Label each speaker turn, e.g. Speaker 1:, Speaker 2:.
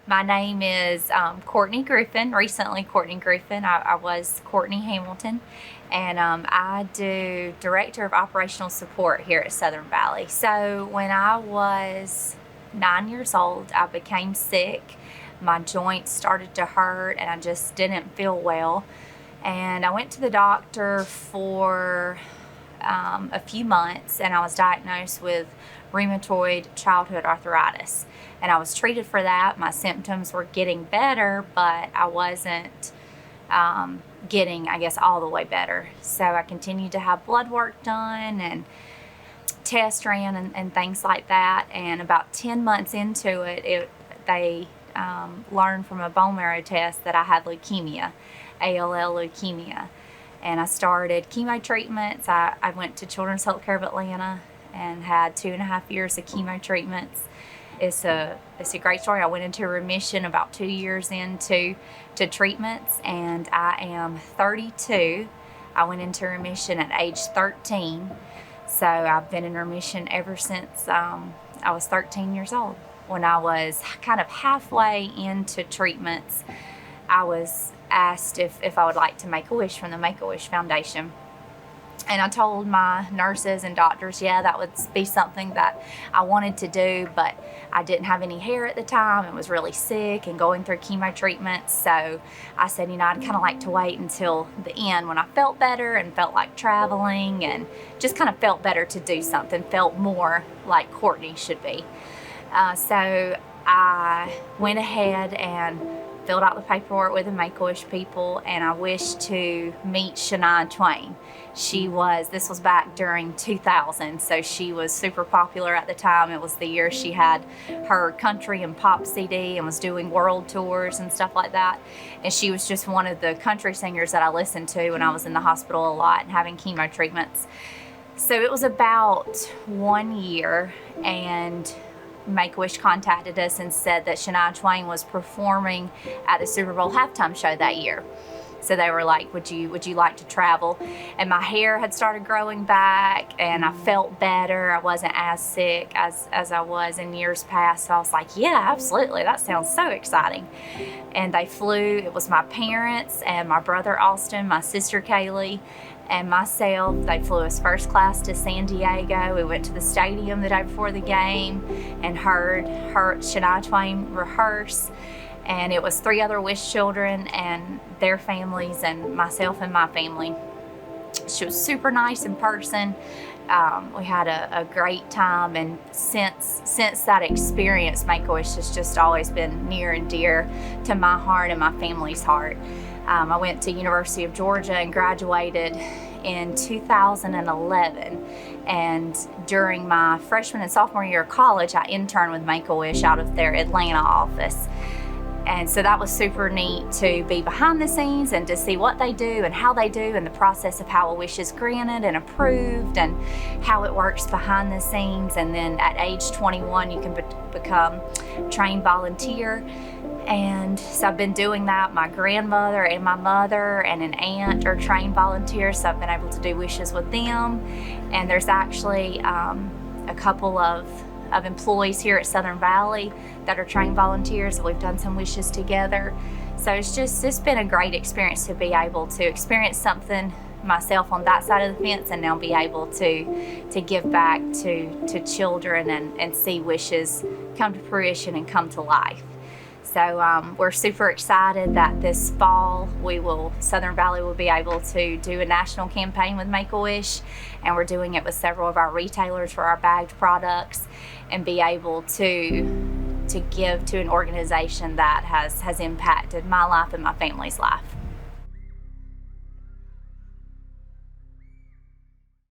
Speaker 1: My name is Courtney Griffin, recently Courtney Griffin. I was Courtney Hamilton, and I do Director of Operational Support here at Southern Valley. So when I was 9 years old, I became sick. My joints started to hurt, and I just didn't feel well. And I went to the doctor for a few months, and I was diagnosed with rheumatoid childhood arthritis, and I was treated for that. My symptoms were getting better, but I wasn't getting, I guess, all the way better. So I continued to have blood work done and tests ran and things like that. And about 10 months into it, they learned from a bone marrow test that I had leukemia, ALL leukemia. And I started chemo treatments. I went to Children's Healthcare of Atlanta and had 2.5 years of chemo treatments. It's a great story. I went into remission about 2 years into treatments, and I am 32. I went into remission at age 13. So I've been in remission ever since I was 13 years old. When I was kind of halfway into treatments, I was asked if I would like to make a wish from the Make-A-Wish Foundation. And I told my nurses and doctors, yeah, that would be something that I wanted to do, but I didn't have any hair at the time and was really sick and going through chemo treatments. So I said, I'd kind of like to wait until the end when I felt better and felt like traveling and just kind of felt better to do something, felt more like Courtney should be. So I went ahead and filled out the paperwork with the Make-A-Wish people, and I wished to meet Shania Twain. This was back during 2000, so she was super popular at the time. It was the year she had her country and pop CD and was doing world tours and stuff like that. And she was just one of the country singers that I listened to when I was in the hospital a lot and having chemo treatments. So it was about 1 year, and Make-A-Wish contacted us and said that Shania Twain was performing at the Super Bowl halftime show that year. So they were like, would you like to travel? And my hair had started growing back, and I felt better. I wasn't as sick as I was in years past. So I was like, yeah, absolutely. That sounds so exciting. And they flew. It was my parents and my brother Austin, my sister Kaylee, and myself. They flew us first class to San Diego. We went to the stadium the day before the game and heard Shania Twain rehearse. And it was 3 other Wish children and their families and myself and my family. She was super nice in person. We had a great time, and since that experience, Make-A-Wish has just always been near and dear to my heart and my family's heart. I went to University of Georgia and graduated in 2011, and during my freshman and sophomore year of college, I interned with Make-A-Wish out of their Atlanta office. And so that was super neat to be behind the scenes and to see what they do and how they do and the process of how a wish is granted and approved and how it works behind the scenes. And then at age 21, you can become trained volunteer. And so I've been doing that. My grandmother and my mother and an aunt are trained volunteers, so I've been able to do wishes with them. And there's actually a couple of employees here at Southern Valley that are trained volunteers. We've done some wishes together. So it's been a great experience to be able to experience something myself on that side of the fence, and now be able to give back to children and see wishes come to fruition and come to life. So we're super excited that this fall Southern Valley will be able to do a national campaign with Make-A-Wish, and we're doing it with several of our retailers for our bagged products, and be able to give to an organization that has impacted my life and my family's life.